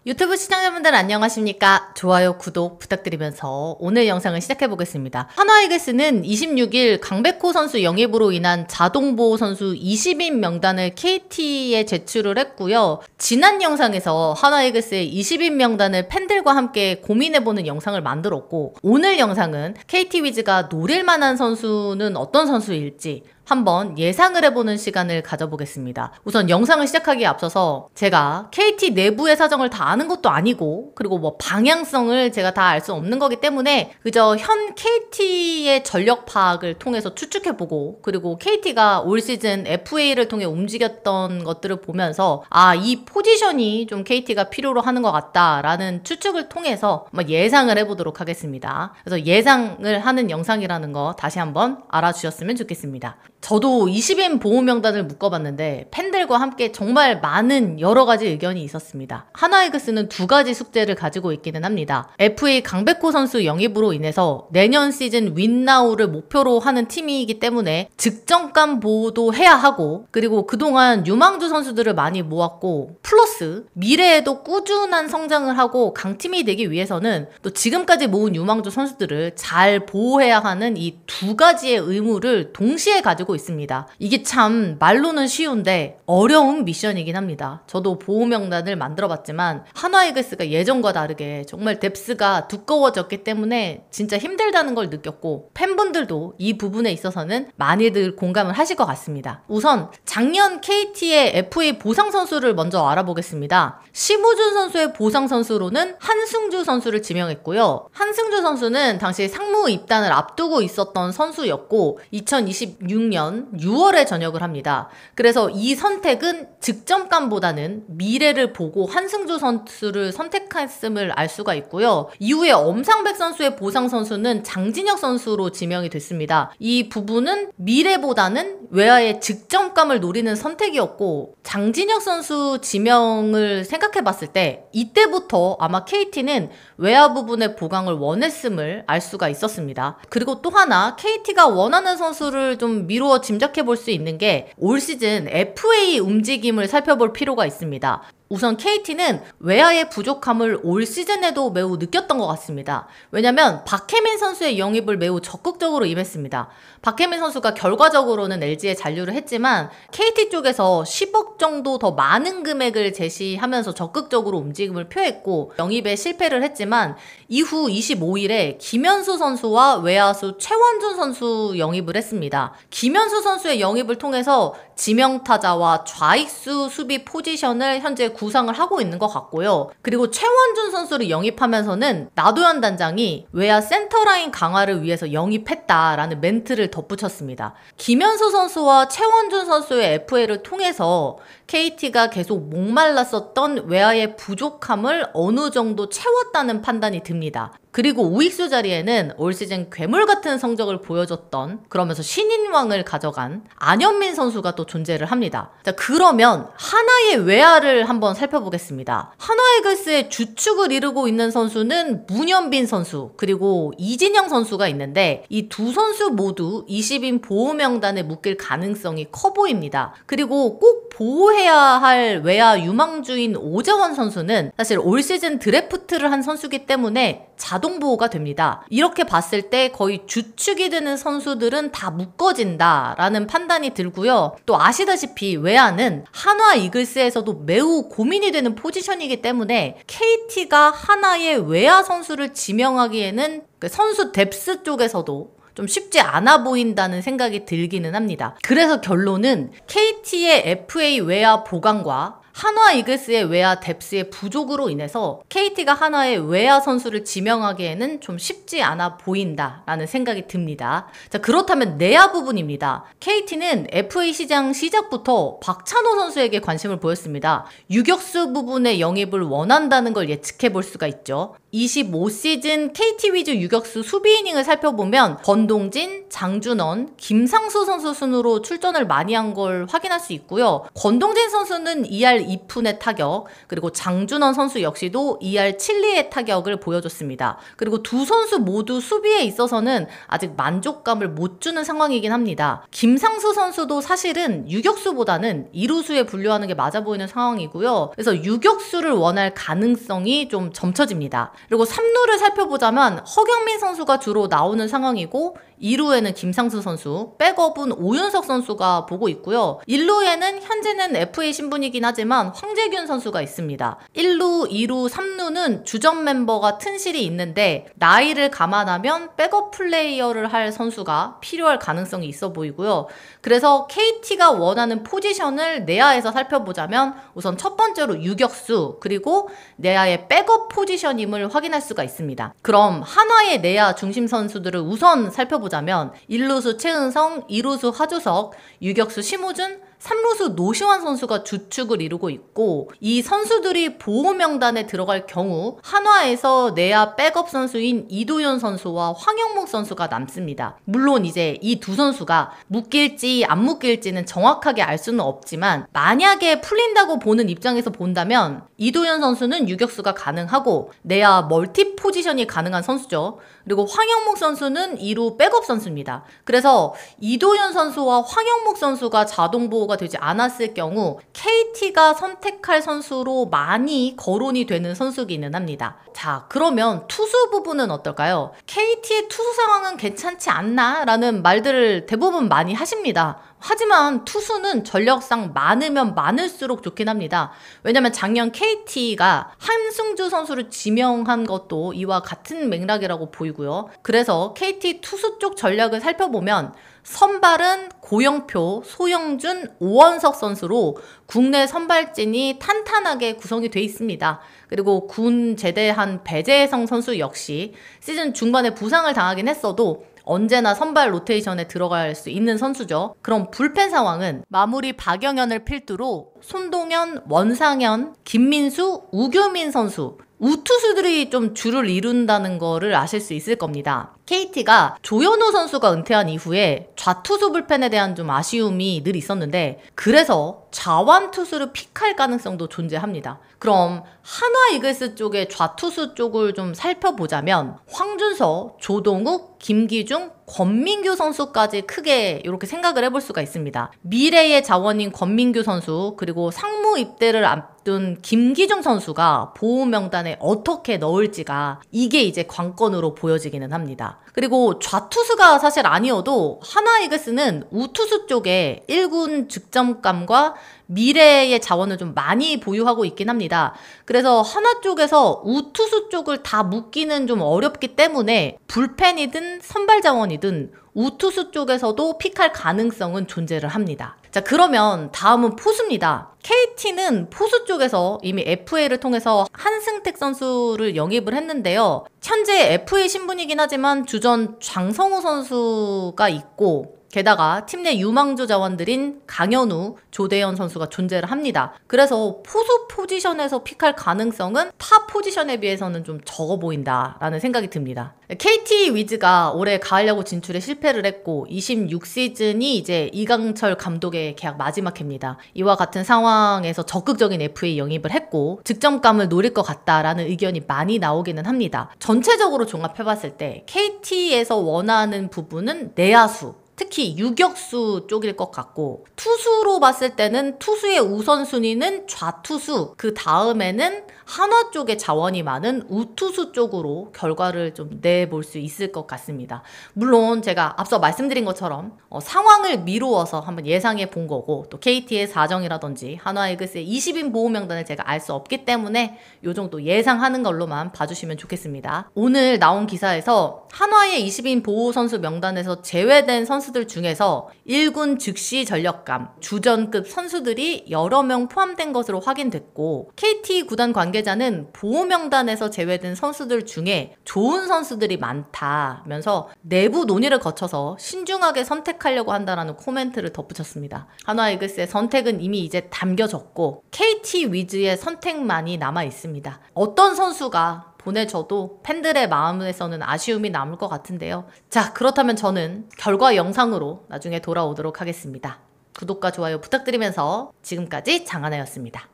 유튜브 시청자분들 안녕하십니까? 좋아요, 구독 부탁드리면서 오늘 영상을 시작해 보겠습니다. 한화이글스는 26일 강백호 선수 영입으로 인한 자동보호 선수 20인 명단을 KT에 제출을 했고요. 지난 영상에서 한화이글스의 20인 명단을 팬들과 함께 고민해보는 영상을 만들었고, 오늘 영상은 KT 위즈가 노릴 만한 선수는 어떤 선수일지 한번 예상을 해보는 시간을 가져보겠습니다. 우선 영상을 시작하기에 앞서서 제가 KT 내부의 사정을 다 아는 것도 아니고, 그리고 뭐 방향성을 제가 다 알 수 없는 거기 때문에 그저 현 KT의 전력 파악을 통해서 추측해보고, 그리고 KT가 올 시즌 FA를 통해 움직였던 것들을 보면서 이 포지션이 좀 KT가 필요로 하는 것 같다라는 추측을 통해서 한번 예상을 해보도록 하겠습니다. 그래서 예상을 하는 영상이라는 거 다시 한번 알아주셨으면 좋겠습니다. 저도 20인 보호 명단을 묶어봤는데 팬들과 함께 정말 많은 여러 가지 의견이 있었습니다. 한화이글스는 두 가지 숙제를 가지고 있기는 합니다. FA 강백호 선수 영입으로 인해서 내년 시즌 윈나우를 목표로 하는 팀이기 때문에 직전감 보호도 해야 하고, 그리고 그동안 유망주 선수들을 많이 모았고, 플러스 미래에도 꾸준한 성장을 하고 강팀이 되기 위해서는 또 지금까지 모은 유망주 선수들을 잘 보호해야 하는 이 두 가지의 의무를 동시에 가지고 있습니다. 이게 참 말로는 쉬운데 어려운 미션이긴 합니다. 저도 보호 명단을 만들어 봤지만 한화이글스가 예전과 다르게 정말 뎁스가 두꺼워졌기 때문에 진짜 힘들다는 걸 느꼈고, 팬분들도 이 부분에 있어서는 많이들 공감을 하실 것 같습니다. 우선 작년 KT의 FA 보상 선수를 먼저 알아보겠습니다. 심우준 선수의 보상 선수로는 한승주 선수를 지명했고요. 한승주 선수는 당시 상무 입단을 앞두고 있었던 선수였고 2026년 6월에 전역을 합니다. 그래서 이 선택은 득점감보다는 미래를 보고 한승주 선수를 선택했음을 알 수가 있고요. 이후에 엄상백 선수의 보상 선수는 장진혁 선수로 지명이 됐습니다. 이 부분은 미래보다는 외야의 득점감을 노리는 선택이었고, 장진혁 선수 지명을 생각해 봤을 때 이때부터 아마 KT는 외야 부분의 보강을 원했음을 알 수가 있었습니다. 그리고 또 하나 KT가 원하는 선수를 좀 미루어 짐작해 볼 수 있는 게 올 시즌 FA 움직임을 살펴볼 필요가 있습니다. 우선 KT는 외야의 부족함을 올 시즌에도 매우 느꼈던 것 같습니다. 왜냐면 박혜민 선수의 영입을 매우 적극적으로 임했습니다. 박혜민 선수가 결과적으로는 LG에 잔류를 했지만 KT 쪽에서 10억 정도 더 많은 금액을 제시하면서 적극적으로 움직임을 표했고, 영입에 실패를 했지만 이후 25일에 김현수 선수와 외야수 최원준 선수 영입을 했습니다. 김현수 선수의 영입을 통해서 지명타자와 좌익수 수비 포지션을 현재 구상을 하고 있는 것 같고요. 그리고 최원준 선수를 영입하면서는 나도현 단장이 외야 센터라인 강화를 위해서 영입했다라는 멘트를 덧붙였습니다. 김현수 선수와 최원준 선수의 FA를 통해서 KT가 계속 목말랐었던 외야의 부족함을 어느 정도 채웠다는 판단이 듭니다. 그리고 우익수 자리에는 올 시즌 괴물 같은 성적을 보여줬던, 그러면서 신인왕을 가져간 안현민 선수가 또 존재를 합니다. 자, 그러면 하나의 외야를 한번 살펴보겠습니다. 한화이글스의 주축을 이루고 있는 선수는 문현빈 선수 그리고 이진영 선수가 있는데, 이 두 선수 모두 20인 보호 명단에 묶일 가능성이 커 보입니다. 그리고 꼭 보호해야 할 외야 유망주인 오재원 선수는 사실 올 시즌 드래프트를 한 선수기 때문에 자동 보호가 됩니다. 이렇게 봤을 때 거의 주축이 되는 선수들은 다 묶어진다라는 판단이 들고요. 또 아시다시피 외야는 한화 이글스에서도 매우 고민이 되는 포지션이기 때문에 KT가 하나의 외야 선수를 지명하기에는 그 선수 뎁스 쪽에서도 좀 쉽지 않아 보인다는 생각이 들기는 합니다. 그래서 결론은 KT의 FA 외야 보강과 한화 이글스의 외야 뎁스의 부족으로 인해서 KT가 하나의 외야 선수를 지명하기에는 좀 쉽지 않아 보인다라는 생각이 듭니다. 자, 그렇다면 내야 부분입니다. KT는 FA 시장 시작부터 박찬호 선수에게 관심을 보였습니다. 유격수 부분의 영입을 원한다는 걸 예측해 볼 수가 있죠. 25시즌 KT 위즈 유격수 수비 이닝을 살펴보면 권동진, 장준원, 김상수 선수 순으로 출전을 많이 한 걸 확인할 수 있고요. 권동진 선수는 2할 2푼의 타격, 그리고 장준원 선수 역시도 2할 7리의 타격을 보여줬습니다. 그리고 두 선수 모두 수비에 있어서는 아직 만족감을 못 주는 상황이긴 합니다. 김상수 선수도 사실은 유격수보다는 이루수에 분류하는 게 맞아 보이는 상황이고요. 그래서 유격수를 원할 가능성이 좀 점쳐집니다. 그리고 3루를 살펴보자면 허경민 선수가 주로 나오는 상황이고 2루에는 김상수 선수, 백업은 오윤석 선수가 보고 있고요. 1루에는 현재는 FA 신분이긴 하지만 황재균 선수가 있습니다. 1루, 2루, 3루는 주전 멤버가 튼실히 있는데 나이를 감안하면 백업 플레이어를 할 선수가 필요할 가능성이 있어 보이고요. 그래서 KT가 원하는 포지션을 내야에서 살펴보자면 우선 첫 번째로 유격수, 그리고 내야의 백업 포지션임을 확인할 수가 있습니다. 그럼 한화의 내야 중심 선수들을 우선 살펴보자면 1루수 최은성, 2루수 하주석, 유격수 심우준, 3루수 노시환 선수가 주축을 이루고 있고, 이 선수들이 보호 명단에 들어갈 경우 한화에서 내야 백업 선수인 이도현 선수와 황영목 선수가 남습니다. 물론 이제 이 두 선수가 묶일지 안 묶일지는 정확하게 알 수는 없지만 만약에 풀린다고 보는 입장에서 본다면 이도현 선수는 유격수가 가능하고 내야 멀티 포지션이 가능한 선수죠. 그리고 황영목 선수는 2루 백업 선수입니다. 그래서 이도현 선수와 황영목 선수가 자동 보호가 되지 않았을 경우 KT가 선택할 선수로 많이 거론이 되는 선수기는 합니다. 자, 그러면 투수 부분은 어떨까요? KT의 투수 상황은 괜찮지 않나? 라는 말들을 대부분 많이 하십니다. 하지만 투수는 전력상 많으면 많을수록 좋긴 합니다. 왜냐면 작년 KT가 한승주 선수를 지명한 것도 이와 같은 맥락이라고 보이고요. 그래서 KT 투수 쪽 전략을 살펴보면 선발은 고영표, 소영준, 오원석 선수로 국내 선발진이 탄탄하게 구성이 돼 있습니다. 그리고 군 제대한 배재성 선수 역시 시즌 중반에 부상을 당하긴 했어도 언제나 선발 로테이션에 들어갈 수 있는 선수죠. 그럼 불펜 상황은 마무리 박영현을 필두로 손동현, 원상현, 김민수, 우규민 선수, 우투수들이 좀 주를 이룬다는 거를 아실 수 있을 겁니다. KT가 조현우 선수가 은퇴한 이후에 좌투수 불펜에 대한 좀 아쉬움이 늘 있었는데 그래서 자완 투수를 픽할 가능성도 존재합니다. 그럼 한화 이글스 쪽의 좌투수 쪽을 좀 살펴보자면 황준서, 조동욱, 김기중, 권민규 선수까지 크게 이렇게 생각을 해볼 수가 있습니다. 미래의 자원인 권민규 선수, 그리고 상무 입대를 앞둔 김기중 선수가 보호 명단에 어떻게 넣을지가 이게 이제 관건으로 보여지기는 합니다. 그리고 좌투수가 사실 아니어도 한화 이글스는 우투수 쪽에 1군 득점감과 미래의 자원을 좀 많이 보유하고 있긴 합니다. 그래서 한화 쪽에서 우투수 쪽을 다 묶기는 좀 어렵기 때문에 불펜이든 선발 자원이든 우투수 쪽에서도 픽할 가능성은 존재를 합니다. 자, 그러면 다음은 포수입니다. KT는 포수 쪽에서 이미 FA를 통해서 한승택 선수를 영입을 했는데요. 현재 FA 신분이긴 하지만 주전 장성호 선수가 있고 게다가 팀 내 유망주 자원들인 강현우, 조대현 선수가 존재를 합니다. 그래서 포수 포지션에서 픽할 가능성은 타 포지션에 비해서는 좀 적어 보인다라는 생각이 듭니다. KT 위즈가 올해 가을 야구 진출에 실패를 했고 26시즌이 이제 이강철 감독의 계약 마지막 해입니다. 이와 같은 상황에서 적극적인 FA 영입을 했고 득점감을 노릴 것 같다라는 의견이 많이 나오기는 합니다. 전체적으로 종합해봤을 때 KT에서 원하는 부분은 내야수, 특히 유격수 쪽일 것 같고 투수로 봤을 때는 투수의 우선순위는 좌투수, 그 다음에는 한화 쪽에 자원이 많은 우투수 쪽으로 결과를 좀 내볼 수 있을 것 같습니다. 물론 제가 앞서 말씀드린 것처럼 상황을 미루어서 한번 예상해 본 거고 또 KT의 사정이라든지 한화 이글스의 20인 보호 명단을 제가 알 수 없기 때문에 요 정도 예상하는 걸로만 봐주시면 좋겠습니다. 오늘 나온 기사에서 한화의 20인 보호 선수 명단에서 제외된 선수들 중에서 1군 즉시 전력감, 주전급 선수들이 여러 명 포함된 것으로 확인됐고 KT 구단 관계자는 보호 명단에서 제외된 선수들 중에 좋은 선수들이 많다면서 내부 논의를 거쳐서 신중하게 선택하려고 한다라는 코멘트를 덧붙였습니다. 한화 이글스의 선택은 이미 이제 담겨졌고 KT 위즈의 선택만이 남아 있습니다. 어떤 선수가 보내줘도 팬들의 마음에서는 아쉬움이 남을 것 같은데요. 자, 그렇다면 저는 결과 영상으로 나중에 돌아오도록 하겠습니다. 구독과 좋아요 부탁드리면서 지금까지 장하나였습니다.